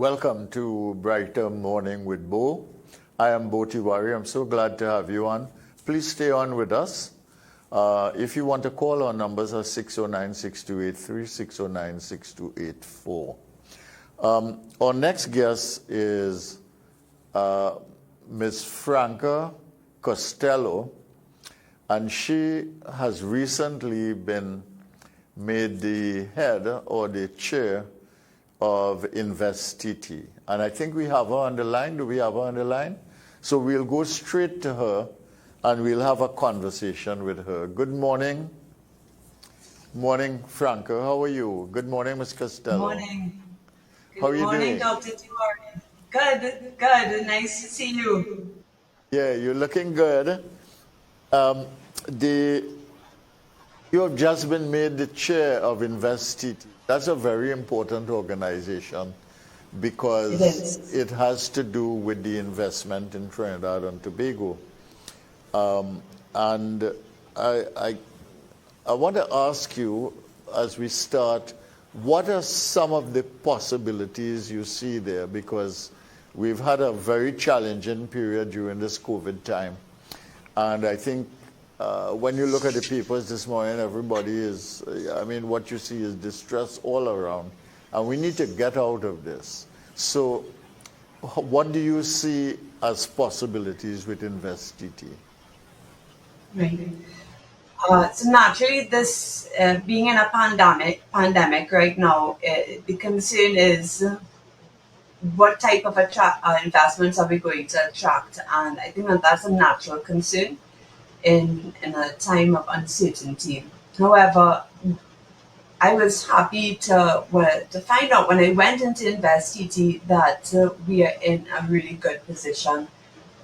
Welcome to Brighter Morning with Bo. I am Bo Tiwari. I'm so glad to have you on. Please stay on with us. If you want to call, our numbers are 609-6283, 609-6284. Our next guest is Ms. Franka Costelloe, and she has recently been made the head or the chair of InvestTT. And I think we have her on the line. Do we have her on the line? So we'll go straight to her and we'll have a conversation with her. Good morning. Morning, Franka. How are you? Good morning, Ms. Costelloe. Morning. How are you Morning, doing? Dr. Tiwari. Good. Nice to see you. Yeah, you're looking good. You have just been made the chair of InvestTT. That's a very important organization because it has to do with the investment in Trinidad and Tobago. And I want to ask you, as we start, what are some of the possibilities you see there? Because we've had a very challenging period during this COVID time. And I think when you look at the papers this morning, everybody is, what you see is distress all around. And we need to get out of this. So what do you see as possibilities with InvestTT? Right. So naturally, this being in a pandemic right now, the concern is what type of investments are we going to attract? And I think that's a natural concern in a time of uncertainty. However, I was happy to find out when I went into InvestTT that we are in a really good position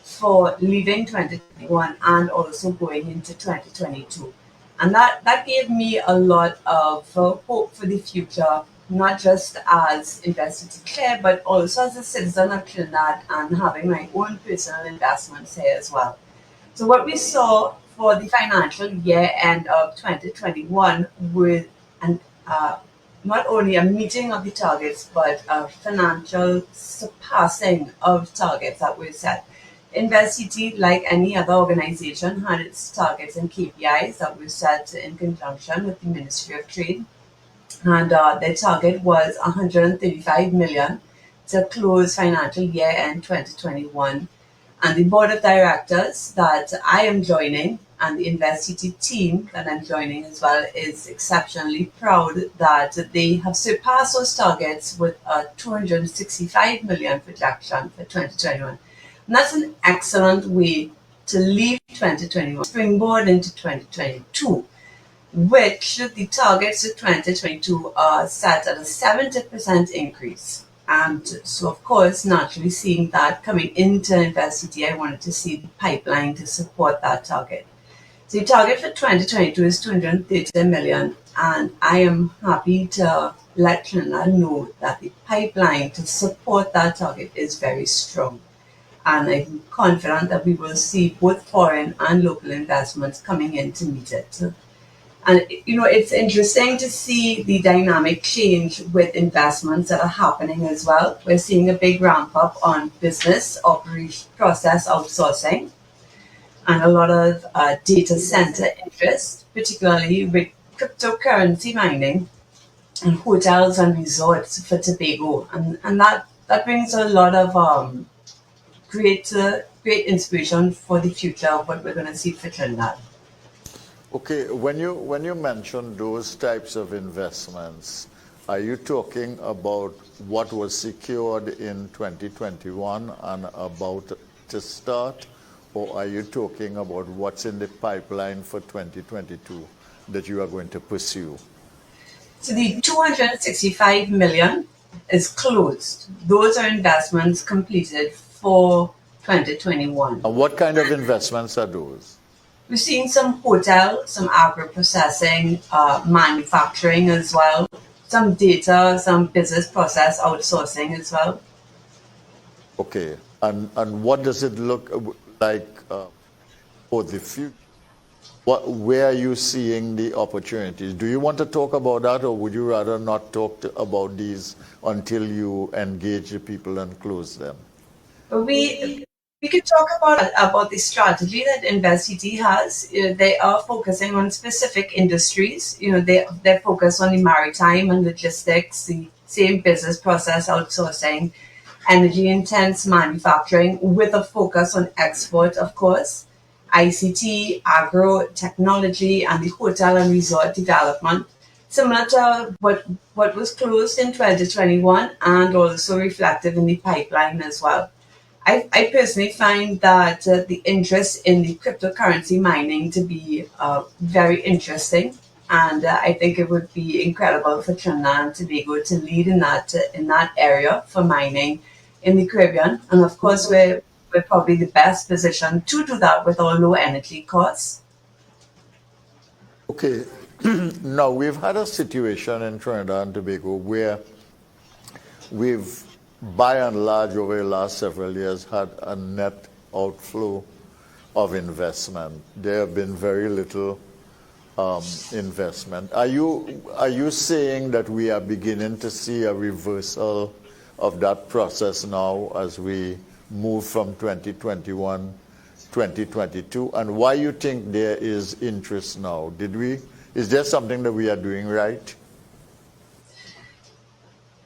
for leaving 2021 and also going into 2022. And that gave me a lot of hope for the future, not just as InvestTT Clare, but also as a citizen of Trinidad and having my own personal investments here as well. So what we saw for the financial year end of 2021 with not only a meeting of the targets, but a financial surpassing of targets that were set. InvestTT, like any other organization, had its targets and KPIs that were set in conjunction with the Ministry of Trade. And their target was 135 million to close financial year end 2021. And the board of directors that I am joining and the InvestTT team that I'm joining as well is exceptionally proud that they have surpassed those targets with a 265 million projection for 2021. And that's an excellent way to leave 2021, springboard into 2022, which the targets for 2022 are set at a 70% increase. And so, of course, naturally seeing that coming into InvestTT, I wanted to see the pipeline to support that target. So the target for 2022 is 230 million, and I am happy to let Trinidad know that the pipeline to support that target is very strong. And I'm confident that we will see both foreign and local investments coming in to meet it. And, it's interesting to see the dynamic change with investments that are happening as well. We're seeing a big ramp up on business operation process outsourcing and a lot of data center interest, particularly with cryptocurrency mining and hotels and resorts for Tobago. And that brings a lot of great inspiration for the future of what we're going to see for Trinidad. Okay, when you mention those types of investments, are you talking about what was secured in 2021 and about to start, or are you talking about what's in the pipeline for 2022 that you are going to pursue? So the 265 million is closed. Those are investments completed for 2021. And what kind of investments are those? We're seeing some hotel, some agro-processing, manufacturing as well, some data, some business process outsourcing as well. Okay, and what does it look like for the future? Where are you seeing the opportunities? Do you want to talk about that, or would you rather not talk about these until you engage the people and close them? We could talk about the strategy that InvestCT has. They are focusing on specific industries. They're focused on the maritime and logistics, the same business process outsourcing, energy intense manufacturing with a focus on export, of course, ICT, agro, technology, and the hotel and resort development, similar to what was closed in 2021 and also reflective in the pipeline as well. I personally find that the interest in the cryptocurrency mining to be very interesting, and I think it would be incredible for Trinidad and Tobago to lead in that area for mining in the Caribbean. And of course, we're probably the best positioned to do that with our low energy costs. Okay. Now, we've had a situation in Trinidad and Tobago where we've, by and large, over the last several years, had a net outflow of investment. There have been very little investment. Are you saying that we are beginning to see a reversal of that process now as we move from 2021, 2022? And why you think there is interest now? Is there something that we are doing right?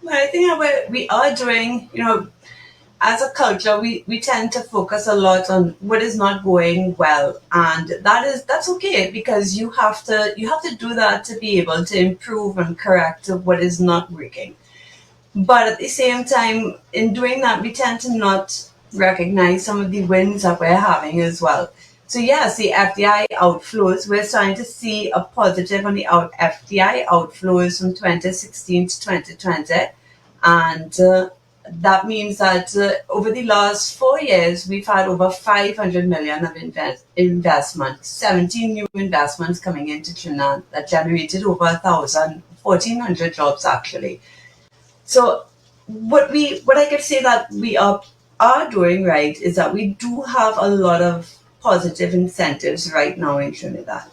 Well, I think that we are doing, as a culture, we tend to focus a lot on what is not going well, and that's okay, because you have to do that to be able to improve and correct what is not working. But at the same time, in doing that, we tend to not recognize some of the wins that we're having as well. So yes, the FDI outflows, we're starting to see a positive on the FDI outflows from 2016 to 2020. And that means that over the last 4 years, we've had over 500 million of investment, 17 new investments coming into Trinidad that generated over 1,400 jobs actually. So what I could say that we are doing right is that we do have a lot of positive incentives right now in Trinidad.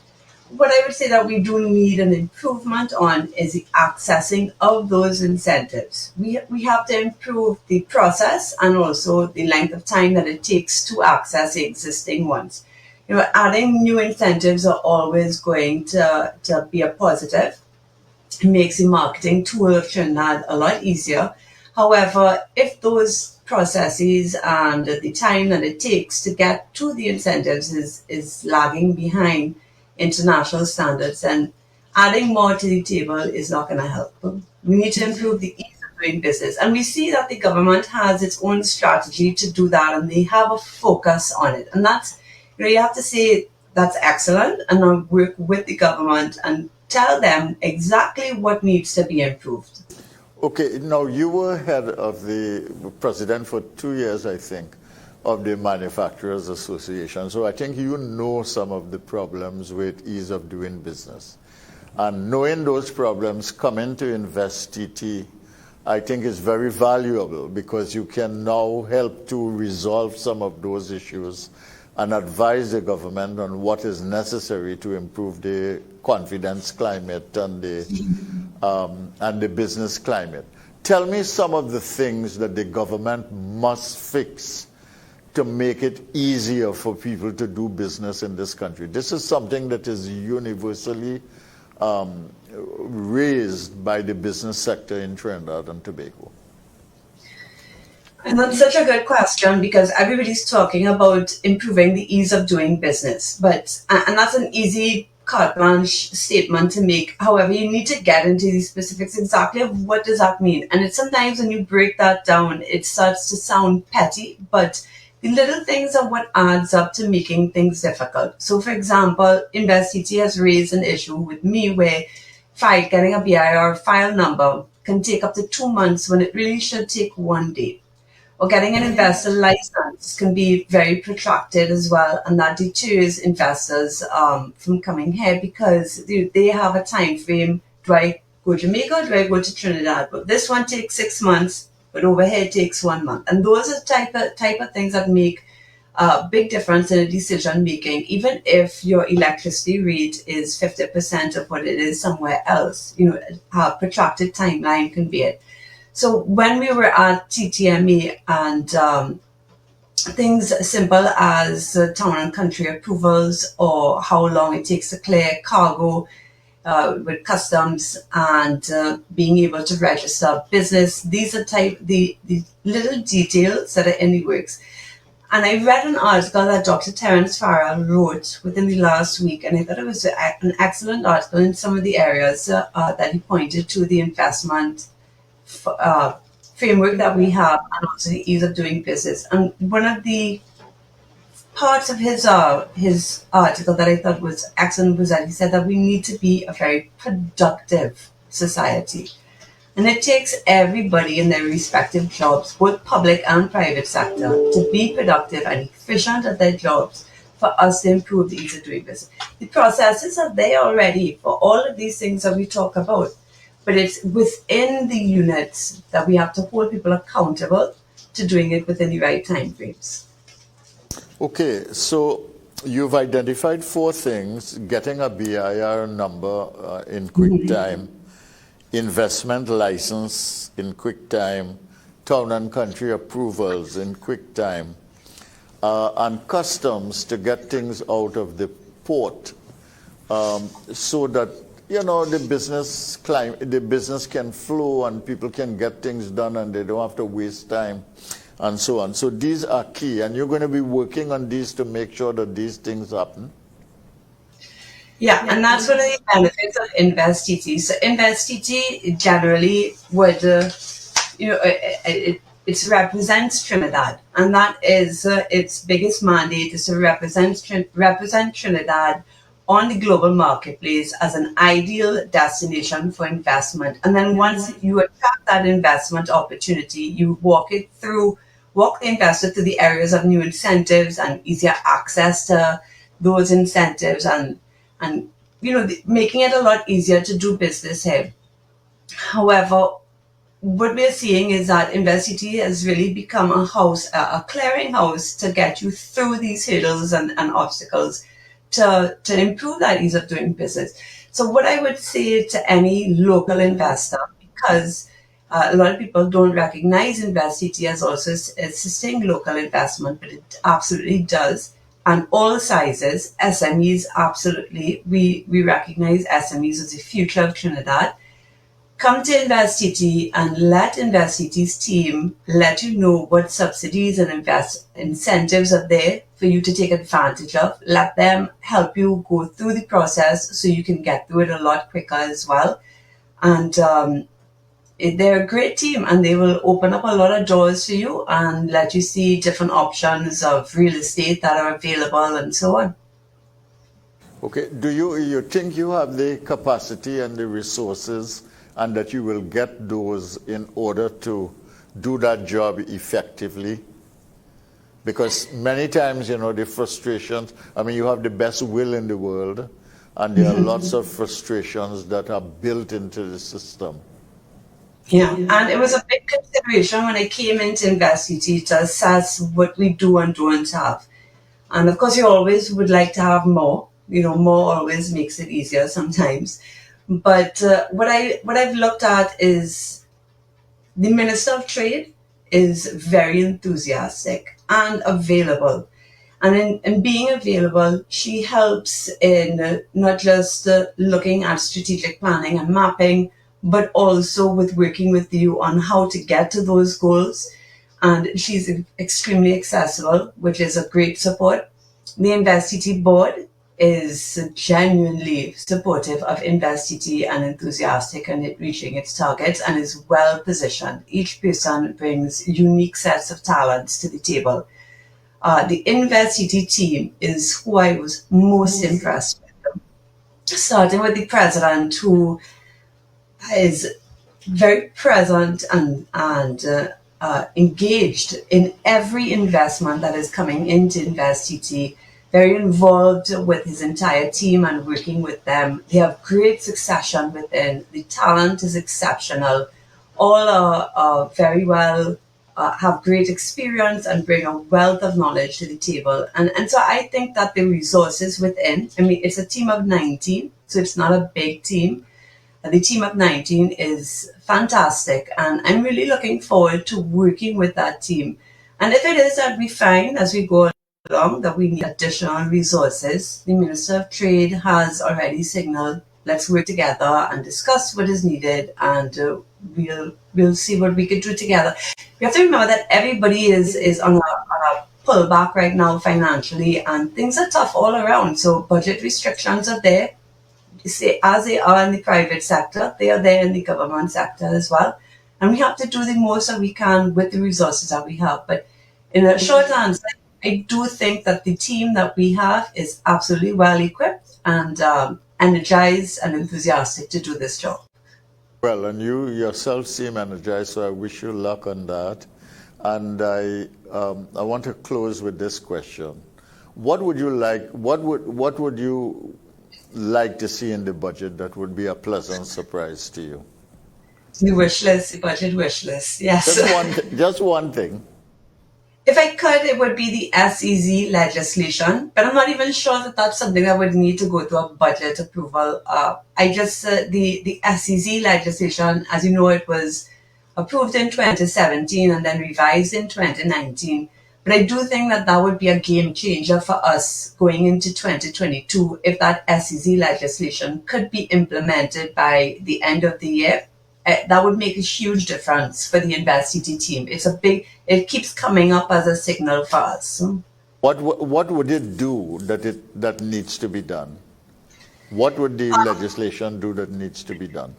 What I would say that we do need an improvement on is the accessing of those incentives. We have to improve the process and also the length of time that it takes to access the existing ones. Adding new incentives are always going to be a positive. It makes the marketing tool of Trinidad a lot easier. However, if those processes and the time that it takes to get to the incentives is lagging behind international standards, then adding more to the table is not going to help. We need to improve the ease of doing business. And we see that the government has its own strategy to do that, and they have a focus on it. And that's, you have to say that's excellent, and I'll work with the government and tell them exactly what needs to be improved. Okay, now you were head of the president for 2 years, I think, of the Manufacturers Association. So I think you know some of the problems with ease of doing business. And knowing those problems, coming to InvestCT, I think is very valuable, because you can now help to resolve some of those issues and advise the government on what is necessary to improve the confidence climate and the business climate. Tell me some of the things that the government must fix to make it easier for people to do business in this country. This is something that is universally raised by the business sector in Trinidad and Tobago. And that's such a good question, because everybody's talking about improving the ease of doing business, and that's an easy carte blanche statement to make. However, you need to get into the specifics exactly of what does that mean. And it's sometimes when you break that down, it starts to sound petty, but the little things are what adds up to making things difficult. So for example, InvestCT has raised an issue with me where getting a BIR file number can take up to 2 months when it really should take 1 day. Or getting an investor license can be very protracted as well, and that deters investors from coming here, because they have a time frame. Do I go to Jamaica? Do I go to Trinidad? But this one takes 6 months, but over here it takes 1 month. And those are type of things that make a big difference in the decision making, even if your electricity rate is 50% of what it is somewhere else. How protracted timeline can be it. So when we were at TTMA and things simple as town and country approvals or how long it takes to clear cargo with customs and being able to register business. These are the little details that are in the works. And I read an article that Dr. Terence Farrell wrote within the last week, and I thought it was an excellent article in some of the areas that he pointed to the investment framework that we have and also the ease of doing business. And one of the parts of his article that I thought was excellent was that he said that we need to be a very productive society. And it takes everybody in their respective jobs, both public and private sector, to be productive and efficient at their jobs for us to improve the ease of doing business. The processes are there already for all of these things that we talk about, but it's within the units that we have to hold people accountable to doing it within the right time frames. Okay, so you've identified 4 things: getting a BIR number in quick time, investment license in quick time, town and country approvals in quick time, and customs to get things out of the port, so that the business can flow and people can get things done and they don't have to waste time and so on. So these are key, and you're going to be working on these to make sure that these things happen. Yeah, and that's one of the benefits of InvestTT. So InvestTT generally would, it represents Trinidad, and that is its biggest mandate is to represent Trinidad on the global marketplace as an ideal destination for investment. And then once you attract that investment opportunity, you walk the investor through the areas of new incentives and easier access to those incentives and making it a lot easier to do business here. However, what we're seeing is that InvestCT has really become a clearinghouse to get you through these hurdles and obstacles to improve that ease of doing business. So what I would say to any local investor, because a lot of people don't recognize InvestCT as also assisting local investment, but it absolutely does. And all sizes, SMEs, absolutely. We recognize SMEs as the future of Trinidad. Come to InvestCT and let InvestCT's team let you know what subsidies and incentives are there for you to take advantage of. Let them help you go through the process so you can get through it a lot quicker as well. And they're a great team, and they will open up a lot of doors for you and let you see different options of real estate that are available and so on. Okay, do you think you have the capacity and the resources and that you will get those in order to do that job effectively? Because many times, the frustrations, you have the best will in the world, and there are lots of frustrations that are built into the system. Yeah, and it was a big consideration when I came into InvestCT to assess what we do and don't have. And of course, you always would like to have more. More always makes it easier sometimes. But what I've looked at is the Minister of Trade is very enthusiastic and available. And in being available, she helps in not just looking at strategic planning and mapping, but also with working with you on how to get to those goals. And she's extremely accessible, which is a great support. The InvestCT board is genuinely supportive of InvestCT and enthusiastic in it reaching its targets and is well positioned. Each person brings unique sets of talents to the table. The InvestCT team is who I was most impressed with. Starting with the president, who is very present and engaged in every investment that is coming into InvestCT, very involved with his entire team and working with them. They have great succession within. The talent is exceptional. All are very well have great experience and bring a wealth of knowledge to the table. And so I think that the resources within, I mean, it's a team of 19, so it's not a big team. The team of 19 is fantastic, and I'm really looking forward to working with that team. And if it is that we find as we go along that we need additional resources, the Minister of Trade has already signaled, let's work together and discuss what is needed, and we'll see what we can do together. We have to remember that everybody is on a pullback right now financially, and things are tough all around. So budget restrictions are there. Say, as they are in the private sector, they are there in the government sector as well. And we have to do the most that we can with the resources that we have. But in a short answer, I do think that the team that we have is absolutely well equipped and energized and enthusiastic to do this job. Well, and you yourself seem energized, so I wish you luck on that. And I want to close with this question: what would you like? What would you like to see in the budget that would be a pleasant surprise to you? The wish list, the budget wish list, yes. Just one thing. If I could, it would be the SEZ legislation, but I'm not even sure that that's something that would need to go through a budget approval. The SEZ legislation, as you know, it was approved in 2017 and then revised in 2019. But I do think that that would be a game changer for us going into 2022 if that SEZ legislation could be implemented by the end of the year. That would make a huge difference for the InvestCT team. It keeps coming up as a signal for us. What would it do that needs to be done? What would the legislation do that needs to be done?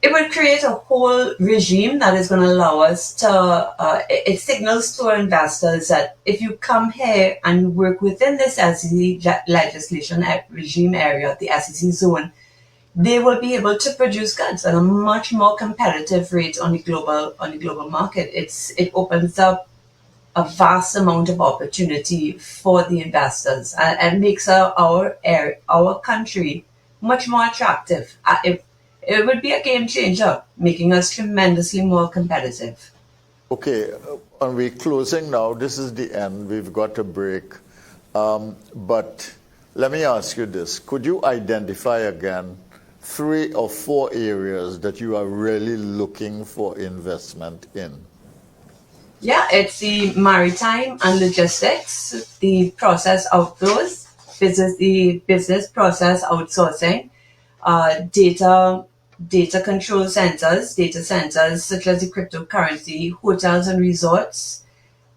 It would create a whole regime that is going to allow us to, it signals to our investors that if you come here and work within this SEC legislation regime area, the SEC zone, they will be able to produce goods at a much more competitive rate on the global market. It opens up a vast amount of opportunity for the investors and makes our country much more attractive. It would be a game changer, making us tremendously more competitive. Okay, and we're closing now. This is the end. We've got a break. But let me ask you this. Could you identify again 3 or 4 areas that you are really looking for investment in? Yeah, it's the maritime and logistics, the process outflows, the business process outsourcing, data control centers, data centers such as the cryptocurrency, hotels and resorts,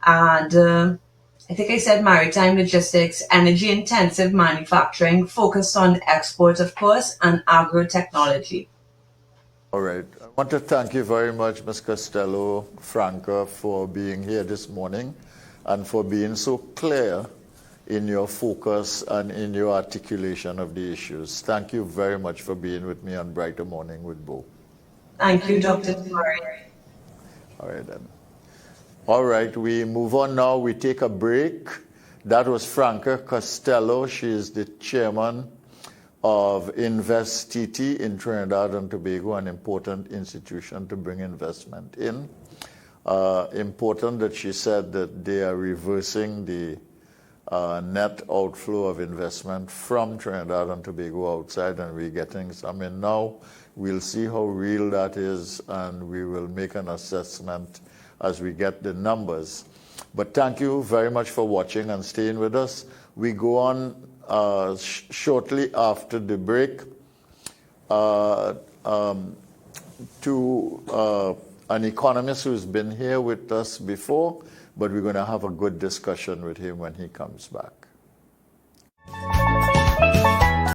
and I think I said maritime logistics, energy intensive manufacturing, focused on export, of course, and agro-technology. All right. I want to thank you very much, Ms. Costelloe, Franka, for being here this morning and for being so clear in your focus and in your articulation of the issues. Thank you very much for being with me on Brighter Morning with Bo. Thank you, Dr. Murray. All right, then. All right, we move on now. We take a break. That was Franka Costelloe. She is the chairman of InvestTT in Trinidad and Tobago, an important institution to bring investment in. Important that she said that they are reversing the net outflow of investment from Trinidad and Tobago outside, and we're getting some in now. We'll see how real that is, and we will make an assessment as we get the numbers. But thank you very much for watching and staying with us. We go on shortly after the break to an economist who's been here with us before, but we're going to have a good discussion with him when he comes back.